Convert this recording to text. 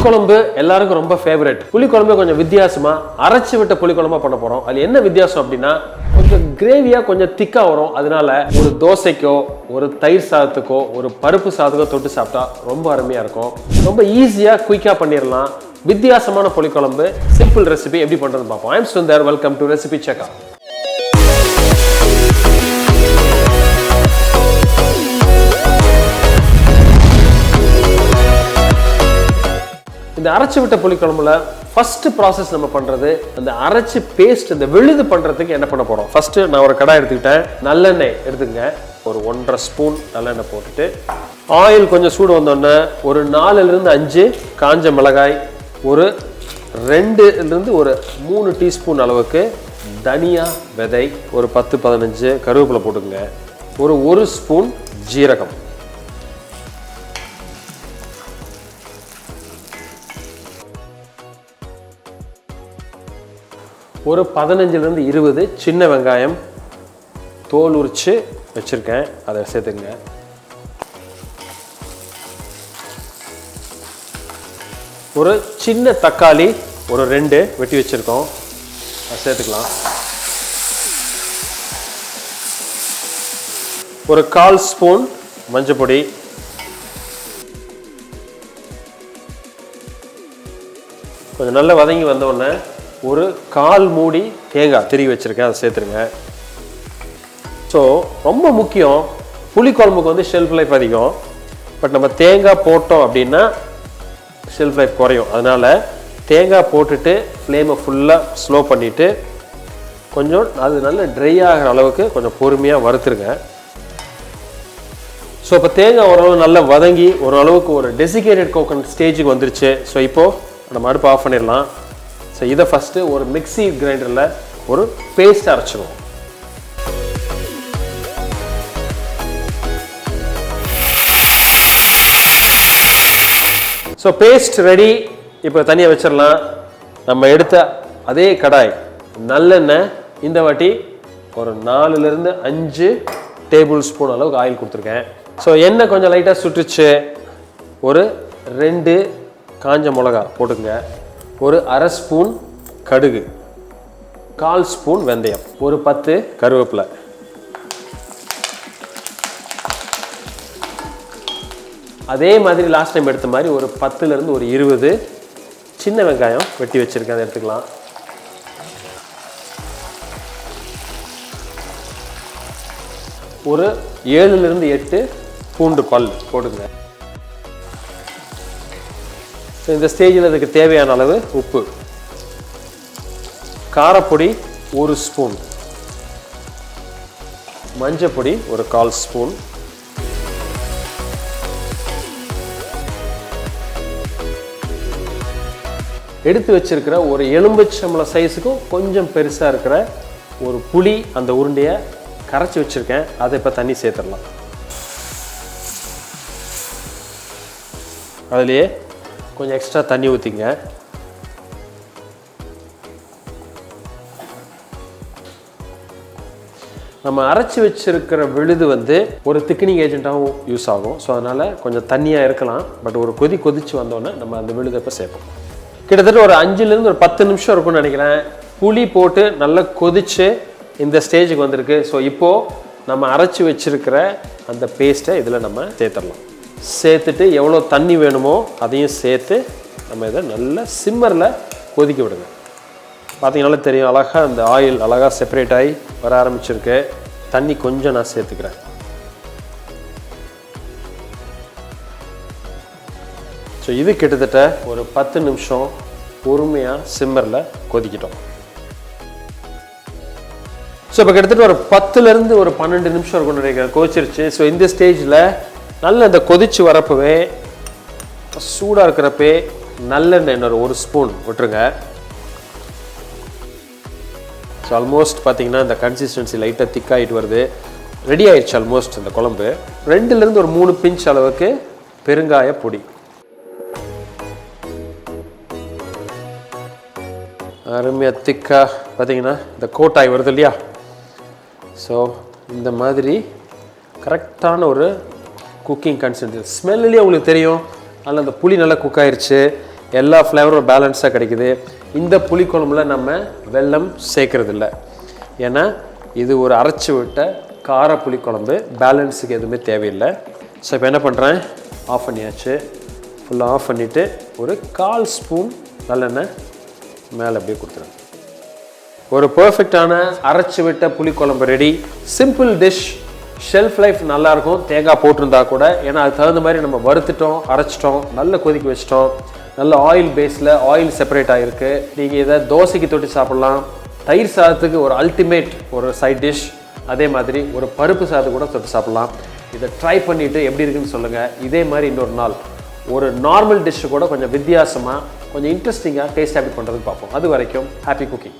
புளிக்குழம்பு எல்லாருக்கும் ரொம்ப ஃபேவரட். புளிக்குழம்பு கொஞ்சம் வித்தியாசமா அரைச்சு விட்ட புளிக்குழம்பா பண்ண போறோம். அது என்ன வித்தியாசம் அப்படின்னா கொஞ்சம் கிரேவியா கொஞ்சம் திக்கா வரும். அதனால ஒரு தோசைக்கோ ஒரு தயிர் சாதத்துக்கோ ஒரு பருப்பு சாதத்துக்கோ தொட்டு சாப்பிட்டா ரொம்ப அருமையா இருக்கும். ரொம்ப ஈஸியா குயிக்கா பண்ணிடலாம். வித்தியாசமான புளிக்குழம்பு சிம்பிள் ரெசிபி எப்படி பண்றதுன்னு பார்ப்போம். I am Sundar. Welcome to Recipecheckr. இந்த அரைச்சு விட்ட புளிக்குழம்புல ஃபர்ஸ்ட் ப்ராசஸ் நம்ம பண்றது அந்த அரைச்சு பேஸ்ட் இந்த விழுது பண்றதுக்கு என்ன பண்ண போறோம். ஃபர்ஸ்ட் நான் ஒரு கடாய் எடுத்துக்கிட்டேன். நல்லெண்ணெய் எடுத்துக்கங்க. ஒரு 1.5 ஸ்பூன் நல்லெண்ணெய் போட்டுட்டு ஆயில் கொஞ்சம் சூடு வந்தோடனே ஒரு 4-5 காஞ்ச மிளகாய், ஒரு 2-3 டீஸ்பூன் அளவுக்கு தனியா விதை, ஒரு 10-15 கருவேப்பிலை போட்டுக்கங்க. ஒரு 1 ஸ்பூன் ஜீரகம், ஒரு 15-20 சின்ன வெங்காயம் தோல் உரிச்சு வச்சிருக்கேன், அதை சேர்த்துங்க. ஒரு சின்ன தக்காளி ஒரு 2 வெட்டி வச்சிருக்கோம், அதை சேர்த்துக்கலாம். ஒரு 1/4 ஸ்பூன் மஞ்சள் பொடி, கொஞ்சம் நல்லா வதங்கி வந்தோடனே ஒரு 1/4 மூடி தேங்காய் திருவி வச்சிருக்கேன், அதை சேர்த்துருங்க. ஸோ ரொம்ப முக்கியம், புளிக்குழம்புக்கு வந்து ஷெல்ஃப் லைஃப் அதிகம். பட் நம்ம தேங்காய் போட்டோம் அப்படின்னா ஷெல்ஃப் லைஃப் குறையும். அதனால தேங்காய் போட்டுட்டு ஃப்ளேமை ஃபுல்லாக ஸ்லோ பண்ணிவிட்டு கொஞ்சம் அது நல்ல ட்ரை ஆகிற அளவுக்கு கொஞ்சம் பொறுமையாக வறுத்துருங்க. ஸோ இப்போ தேங்காய் ஓரளவு நல்லா வதங்கி ஓரளவுக்கு ஒரு டெசிகேட்டட் கோகனட் ஸ்டேஜுக்கு வந்துருச்சு. ஸோ இப்போது நம்ம அடுப்பு ஆஃப் பண்ணிடலாம். ஸோ இதை ஃபஸ்ட்டு ஒரு மிக்ஸி கிரைண்டரில் ஒரு பேஸ்ட் அரைச்சிடுவோம். So paste ready. இப்போ தனியாக வச்சிடலாம். நம்ம எடுத்த அதே கடாய் நல்லெண்ணெய், இந்த வாட்டி ஒரு 4-5 டேபிள் ஸ்பூன் அளவுக்கு ஆயில் கொடுத்துருக்கேன். ஸோ எண்ணெய் கொஞ்சம் லைட்டாக சுட்டுச்சு. ஒரு 2 காஞ்ச மிளகா போட்டுக்கங்க. ஒரு 1/2 ஸ்பூன் கடுகு, 1/4 ஸ்பூன் வெந்தயம், ஒரு 10 கருவேப்பிலை, அதே மாதிரி லாஸ்ட் டைம் எடுத்த மாதிரி ஒரு 10-20 சின்ன வெங்காயம் வெட்டி வச்சிருக்கேன், அதை எடுத்துக்கலாம். ஒரு 7-8 பூண்டு பல் போட்டுங்க. இந்த ஸ்டேஜில் அதுக்கு தேவையான அளவு உப்பு, காரப்பொடி 1 ஸ்பூன், மஞ்சள் பொடி ஒரு 1/4 ஸ்பூன், எடுத்து வச்சிருக்கிற ஒரு எலும்புச்சம்பழம் சைஸுக்கும் கொஞ்சம் பெருசாக இருக்கிற ஒரு புளி, அந்த உருண்டையை கரைச்சி வச்சிருக்கேன், அதை இப்போ தண்ணி சேர்த்துடலாம். அதுலேயே கொஞ்சம் எக்ஸ்ட்ரா தண்ணி ஊற்றிங்க. நம்ம அரைச்சி வச்சிருக்கிற விழுது வந்து ஒரு திக்னிங் ஏஜென்ட்டாகவும் யூஸ் ஆகும். ஸோ அதனால் கொஞ்சம் தண்ணியாக இருக்கலாம். பட் ஒரு கொதிச்சு வந்தோடனே நம்ம அந்த விழுதை இப்போ சேர்ப்போம். கிட்டத்தட்ட ஒரு 5-10 நிமிஷம் இருக்கும்னு நினைக்கிறேன். புளி போட்டு நல்லா கொதிச்சு இந்த ஸ்டேஜுக்கு வந்திருக்கு. ஸோ இப்போது நம்ம அரைச்சி வச்சிருக்கிற அந்த பேஸ்ட்டை இதில் நம்ம சேர்த்துடலாம். சேர்த்துட்டு எவ்வளோ தண்ணி வேணுமோ அதையும் சேர்த்து நம்ம இதை நல்லா சிம்மரில் கொதிக்க விடுங்க. பார்த்தீங்கன்னால தெரியும், அழகாக அந்த ஆயில் அழகாக செப்பரேட் ஆகி வர ஆரம்பிச்சிருக்கு. தண்ணி கொஞ்சம் நான் சேர்த்துக்கிறேன். ஸோ இது கிட்டத்தட்ட ஒரு 10 நிமிஷம் பொறுமையாக சிம்மரில் கொதிக்கிட்டோம். ஸோ இப்போ கிட்டத்தட்ட ஒரு 10-12 நிமிஷம் இருக்கும்னு நினைக்கிறேன், கொதிச்சிருச்சு. ஸோ இந்த ஸ்டேஜில் நல்ல இந்த கொதிச்சு வரப்பவே சூடாக இருக்கிறப்பே நல்லெண்ணெய் இன்னொரு 1 ஸ்பூன் விட்டுருங்க. ஸோ ஆல்மோஸ்ட் பார்த்தீங்கன்னா இந்த கன்சிஸ்டன்சி லைட்டாக திக்காகிட்டு வருது. ரெடி ஆயிடுச்சு ஆல்மோஸ்ட் இந்த குழம்பு. 2-3 பிஞ்ச் அளவுக்கு பெருங்காய பொடி, அருமையாக திக்காக பார்த்தீங்கன்னா இந்த கோட்டாய் வருது இல்லையா. ஸோ இந்த மாதிரி கரெக்டான ஒரு குக்கிங் கன்சிஸ்டன்சி ஸ்மெல்லே உங்களுக்கு தெரியும். அதில் அந்த புளி நல்லா குக் ஆயிடுச்சு. எல்லா ஃப்ளேவரும் பேலன்ஸாக கிடைக்குது. இந்த புளிக்குழம்புல நம்ம வெல்லம் சேர்க்கறதில்ல, ஏன்னா இது ஒரு அரைச்சி விட்ட கார புளிக்குழம்பு, பேலன்ஸுக்கு எதுவுமே தேவையில்லை. ஸோ இப்போ என்ன பண்ணுறேன், ஆஃப் பண்ணியாச்சு. ஃபுல்லாக ஆஃப் பண்ணிவிட்டு ஒரு 1/4 ஸ்பூன் நல்லெண்ணெய் மேலே அப்படியே கொடுத்துருங்க. ஒரு பர்ஃபெக்டான அரைச்சி விட்ட புளிக்குழம்பு ready. Simple dish, shelf life நல்லாயிருக்கும் தேங்காய் போட்டிருந்தா கூட, ஏன்னா அது தகுந்த மாதிரி நம்ம வறுத்துட்டோம், அரைச்சிட்டோம், நல்ல கொதிக்க வச்சிட்டோம். நல்ல ஆயில் பேஸில் ஆயில் செப்பரேட் ஆகிருக்கு. நீங்கள் இதை தோசைக்கு தொட்டி சாப்பிட்லாம், தயிர் சாதத்துக்கு ஒரு அல்டிமேட் ஒரு சைட் டிஷ், அதே மாதிரி ஒரு பருப்பு சாதம் கூட தொட்டு சாப்பிட்லாம். இதை ட்ரை பண்ணிவிட்டு எப்படி இருக்குன்னு சொல்லுங்கள். இதே மாதிரி இன்னொரு நாள் ஒரு நார்மல் டிஷ்ஷு கூட கொஞ்சம் வித்தியாசமாக, கொஞ்சம் இன்ட்ரெஸ்டிங்காக டேஸ்ட் ஹேபிட் பண்ணுறதுக்கு பார்ப்போம். அது வரைக்கும் ஹாப்பி குக்கிங்.